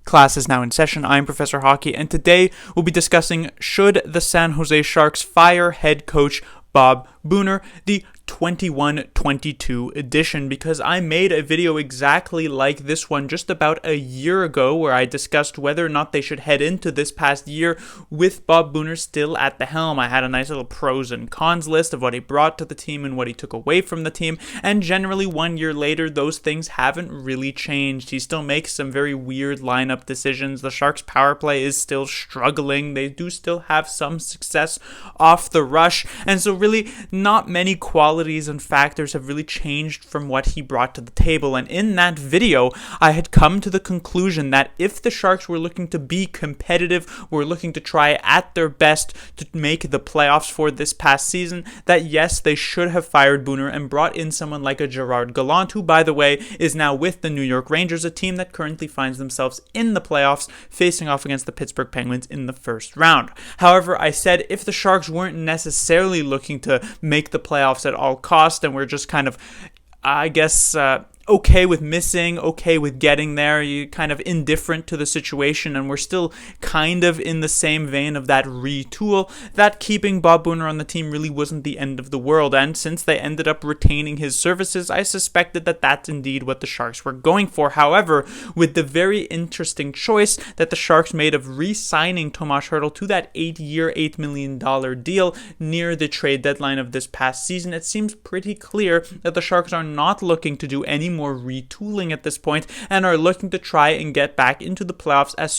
Class is now in session. I'm Professor Hockey, and today we'll be discussing should the San Jose Sharks fire head coach Bob Boughner, the 21-22 edition, because I made a video exactly like this one just about a year ago where I discussed whether or not they should head into this past year with Bob Boughner still at the helm. I had a nice little pros and cons list of what he brought to the team and what he took away from the team, and generally 1 year later those things haven't really changed. He still makes some very weird lineup decisions. The Sharks power play is still struggling. They do still have some success off the rush, and so really not many qualities and factors have really changed from what he brought to the table. And in that video, I had come to the conclusion that if the Sharks were looking to be competitive, were looking to try at their best to make the playoffs for this past season, that yes, they should have fired Boughner and brought in someone like a Gerard Gallant, who, by the way, is now with the New York Rangers, a team that currently finds themselves in the playoffs, facing off against the Pittsburgh Penguins in the first round. However, I said if the Sharks weren't necessarily looking to make the playoffs at all cost, and we're just kind of, okay with missing, okay with getting there, you kind of indifferent to the situation, and we're still kind of in the same vein of that retool, that keeping Bob Boughner on the team really wasn't the end of the world. And since they ended up retaining his services, I suspected that that's indeed what the Sharks were going for. However, with the very interesting choice that the Sharks made of re-signing Tomas Hertl to that 8-year, $8 million deal near the trade deadline of this past season, it seems pretty clear that the Sharks are not looking to do any more retooling at this point and are looking to try and get back into the playoffs as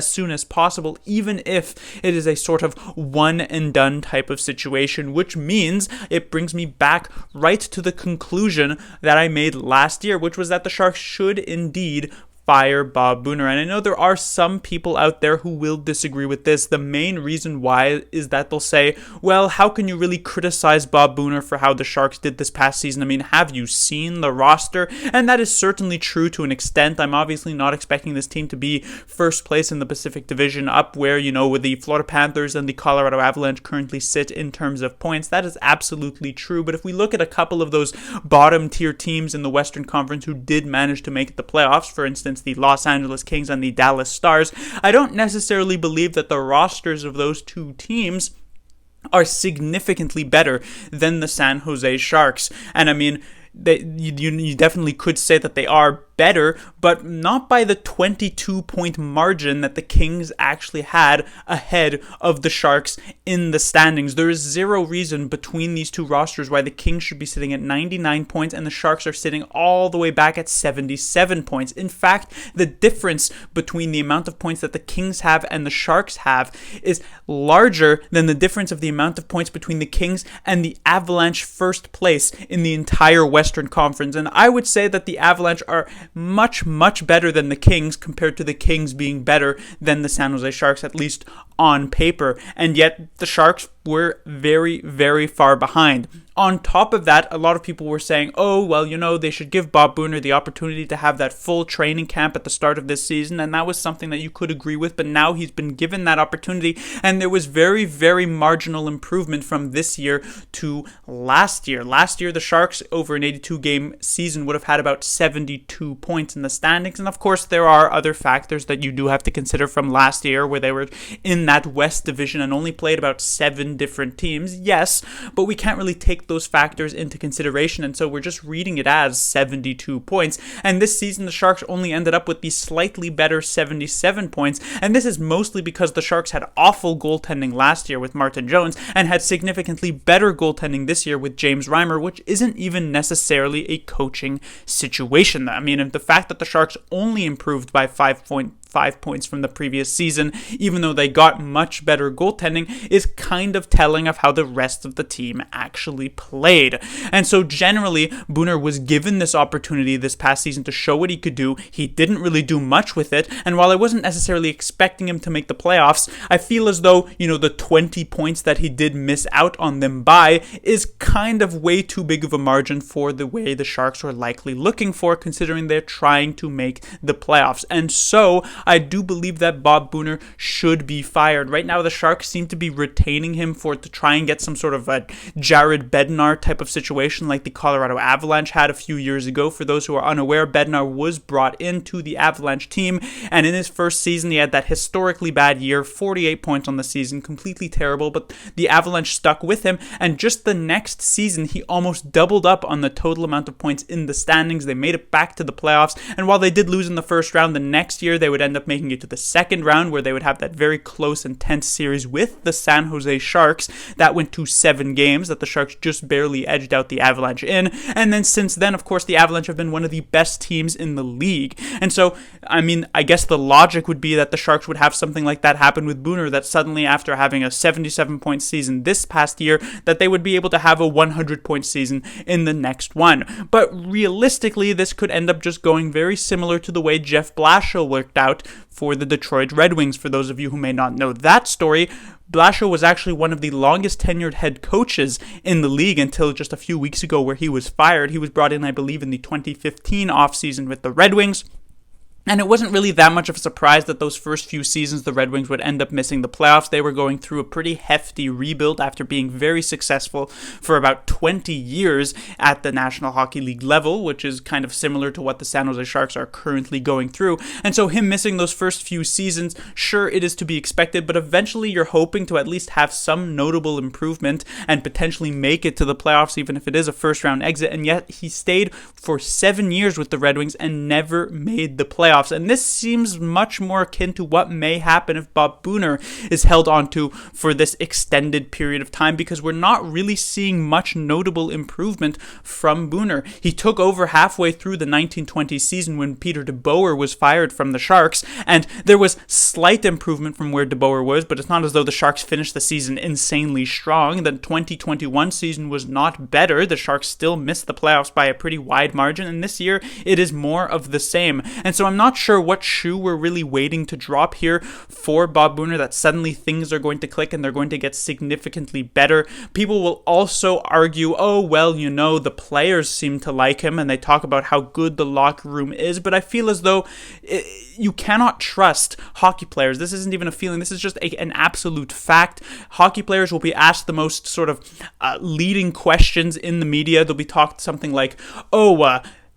soon as possible, even if it is a sort of one and done type of situation, which means it brings me back right to the conclusion that I made last year, which was that the Sharks should indeed fire Bob Boughner. And I know there are some people out there who will disagree with this. The main reason why is that they'll say, well, how can you really criticize Bob Boughner for how the Sharks did this past season? I mean, have you seen the roster? And that is certainly true to an extent. I'm obviously not expecting this team to be first place in the Pacific Division, up where, with the Florida Panthers and the Colorado Avalanche currently sit in terms of points. That is absolutely true. But if we look at a couple of those bottom tier teams in the Western Conference who did manage to make the playoffs, for instance, the Los Angeles Kings and the Dallas Stars, I don't necessarily believe that the rosters of those two teams are significantly better than the San Jose Sharks. And I mean, you definitely could say that they are better, but not by the 22-point margin that the Kings actually had ahead of the Sharks in the standings. There is zero reason between these two rosters why the Kings should be sitting at 99 points and the Sharks are sitting all the way back at 77 points. In fact, the difference between the amount of points that the Kings have and the Sharks have is larger than the difference of the amount of points between the Kings and the Avalanche first place in the entire Western Conference. And I would say that the Avalanche are much, much better than the Kings, compared to the Kings being better than the San Jose Sharks, at least on paper. And yet the Sharks were very, very far behind. On top of that, a lot of people were saying, oh, well, they should give Bob Boughner the opportunity to have that full training camp at the start of this season, and that was something that you could agree with, but now he's been given that opportunity, and there was very, very marginal improvement from this year to last year. Last year, the Sharks, over an 82-game season, would have had about 72 points in the standings, and of course, there are other factors that you do have to consider from last year, where they were in that West Division and only played about 7 different teams. Yes, but we can't really take those factors into consideration, and so we're just reading it as 72 points. And this season, the Sharks only ended up with the slightly better 77 points, and this is mostly because the Sharks had awful goaltending last year with Martin Jones and had significantly better goaltending this year with James Reimer, which isn't even necessarily a coaching situation. I mean, the fact that the Sharks only improved by 5 points from the previous season, even though they got much better goaltending, is kind of telling of how the rest of the team actually played. And so generally, Boughner was given this opportunity this past season to show what he could do. He didn't really do much with it, and while I wasn't necessarily expecting him to make the playoffs, I feel as though, the 20 points that he did miss out on them by is kind of way too big of a margin for the way the Sharks were likely looking for, considering they're trying to make the playoffs. And so I do believe that Bob Boughner should be fired. Right now, the Sharks seem to be retaining him to try and get some sort of a Jared Bednar type of situation like the Colorado Avalanche had a few years ago. For those who are unaware, Bednar was brought into the Avalanche team, and in his first season, he had that historically bad year, 48 points on the season, completely terrible, but the Avalanche stuck with him, and just the next season, he almost doubled up on the total amount of points in the standings. They made it back to the playoffs, and while they did lose in the first round, the next year they would end up making it to the second round, where they would have that very close, intense series with the San Jose Sharks. That went to 7 games that the Sharks just barely edged out the Avalanche in, and then since then, of course, the Avalanche have been one of the best teams in the league. And so, I mean, I guess the logic would be that the Sharks would have something like that happen with Boughner, that suddenly after having a 77-point season this past year, that they would be able to have a 100-point season in the next one. But realistically, this could end up just going very similar to the way Jeff Blashill worked out for the Detroit Red Wings. For those of you who may not know that story, Blashill was actually one of the longest tenured head coaches in the league until just a few weeks ago, where he was fired. He was brought in, I believe, in the 2015 offseason with the Red Wings. And it wasn't really that much of a surprise that those first few seasons the Red Wings would end up missing the playoffs. They were going through a pretty hefty rebuild after being very successful for about 20 years at the National Hockey League level, which is kind of similar to what the San Jose Sharks are currently going through. And so him missing those first few seasons, sure, it is to be expected, but eventually you're hoping to at least have some notable improvement and potentially make it to the playoffs, even if it is a first-round exit. And yet he stayed for 7 years with the Red Wings and never made the playoffs. And this seems much more akin to what may happen if Bob Boughner is held onto for this extended period of time, because we're not really seeing much notable improvement from Boughner. He took over halfway through the 1920 season when Peter DeBoer was fired from the Sharks, and there was slight improvement from where DeBoer was, but it's not as though the Sharks finished the season insanely strong. The 2021 season was not better. The Sharks still missed the playoffs by a pretty wide margin, and this year it is more of the same. And so I'm not sure what shoe we're really waiting to drop here for Bob Boughner, that suddenly things are going to click and they're going to get significantly better. People will also argue, oh, well, you know, the players seem to like him and they talk about how good the locker room is, but I feel as though you cannot trust hockey players. This isn't even a feeling. This is just an absolute fact. Hockey players will be asked the most sort of leading questions in the media. They'll be talked something like,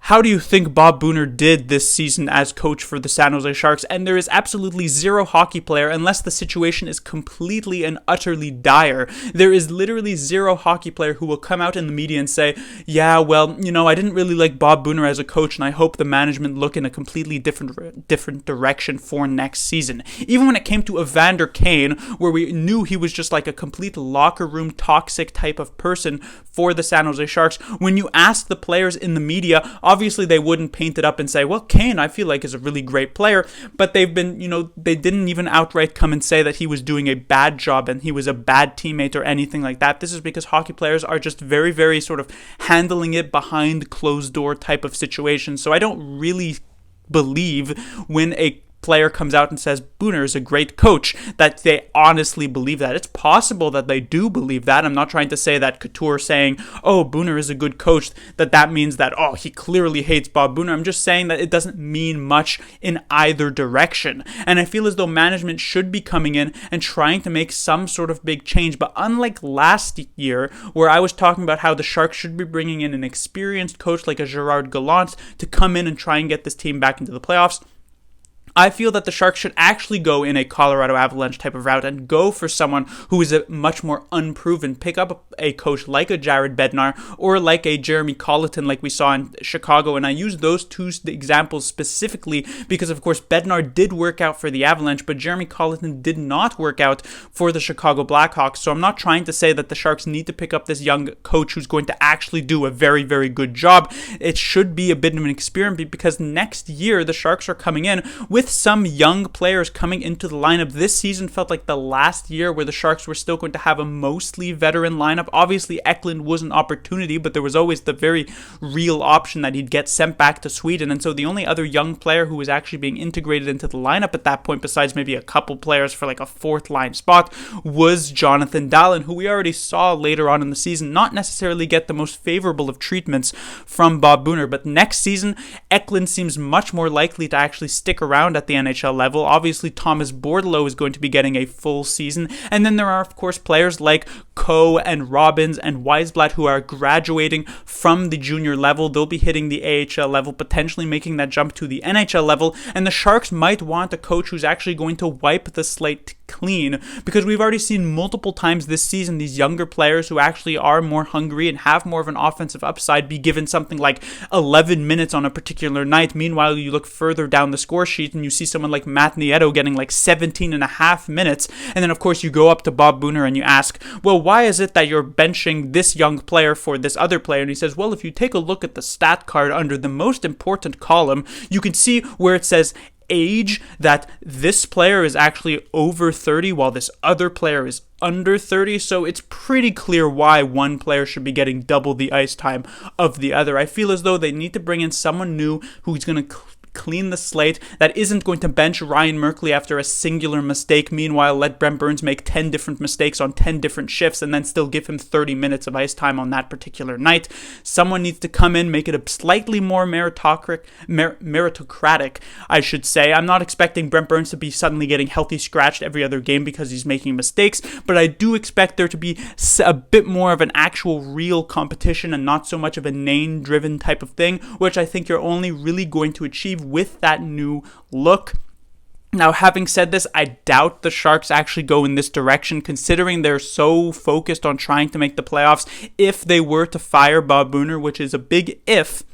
how do you think Bob Boughner did this season as coach for the San Jose Sharks? And there is absolutely zero hockey player, unless the situation is completely and utterly dire. There is literally zero hockey player who will come out in the media and say, yeah, well, you know, I didn't really like Bob Boughner as a coach, and I hope the management look in a completely different direction for next season. Even when it came to Evander Kane, where we knew he was just like a complete locker room toxic type of person for the San Jose Sharks, when you ask the players in the media, obviously they wouldn't paint it up and say, well, Kane, I feel like, is a really great player, but they've been, you know, they didn't even outright come and say that he was doing a bad job and he was a bad teammate or anything like that. This is because hockey players are just very, very sort of handling it behind closed door type of situation. So I don't really believe when a player comes out and says Boughner is a great coach, that they honestly believe that. It's possible that they do believe that. I'm not trying to say that Couture saying, oh, Boughner is a good coach, that means that, oh, he clearly hates Bob Boughner. I'm just saying that it doesn't mean much in either direction. And I feel as though management should be coming in and trying to make some sort of big change. But unlike last year, where I was talking about how the Sharks should be bringing in an experienced coach like a Gerard Gallant to come in and try and get this team back into the playoffs, I feel that the Sharks should actually go in a Colorado Avalanche type of route and go for someone who is a much more unproven. Pick up a coach like a Jared Bednar or like a Jeremy Colleton like we saw in Chicago. And I use those two examples specifically because, of course, Bednar did work out for the Avalanche, but Jeremy Colleton did not work out for the Chicago Blackhawks. So I'm not trying to say that the Sharks need to pick up this young coach who's going to actually do a very, very good job. It should be a bit of an experiment because next year the Sharks are coming in with some young players coming into the lineup. This season felt like the last year where the Sharks were still going to have a mostly veteran lineup. Obviously, Eklund was an opportunity, but there was always the very real option that he'd get sent back to Sweden. And so the only other young player who was actually being integrated into the lineup at that point, besides maybe a couple players for like a fourth line spot, was Jonathan Dahlen, who we already saw later on in the season not necessarily get the most favorable of treatments from Bob Boughner. But next season, Eklund seems much more likely to actually stick around around at the NHL level. Obviously, Thomas Bordeleau is going to be getting a full season. And then there are, of course, players like Coe and Robbins and Weisblatt who are graduating from the junior level. They'll be hitting the AHL level, potentially making that jump to the NHL level. And the Sharks might want a coach who's actually going to wipe the slate clean, because we've already seen multiple times this season these younger players who actually are more hungry and have more of an offensive upside be given something like 11 minutes on a particular night. Meanwhile, you look further down the score sheet and you see someone like Matt Nieto getting like 17 and a half minutes. And then, of course, you go up to Bob Boughner and you ask, well, why is it that you're benching this young player for this other player? And he says, well, if you take a look at the stat card under the most important column, you can see where it says age, that this player is actually over 30 while this other player is under 30. So it's pretty clear why one player should be getting double the ice time of the other. I feel as though they need to bring in someone new who's going to clean the slate, that isn't going to bench Ryan Merkley after a singular mistake, meanwhile let Brent Burns make 10 different mistakes on 10 different shifts and then still give him 30 minutes of ice time on that particular night. Someone needs to come in, make it a slightly more meritocratic, I should say. I'm not expecting Brent Burns to be suddenly getting healthy scratched every other game because he's making mistakes, but I do expect there to be a bit more of an actual real competition and not so much of a name-driven type of thing, which I think you're only really going to achieve with that new look. Now, having said this, I doubt the Sharks actually go in this direction, considering they're so focused on trying to make the playoffs. If they were to fire Bob Boughner, which is a big if,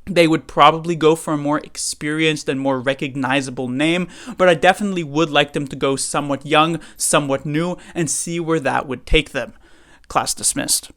they would probably go for a more experienced and more recognizable name, but I definitely would like them to go somewhat young, somewhat new, and see where that would take them. Class dismissed.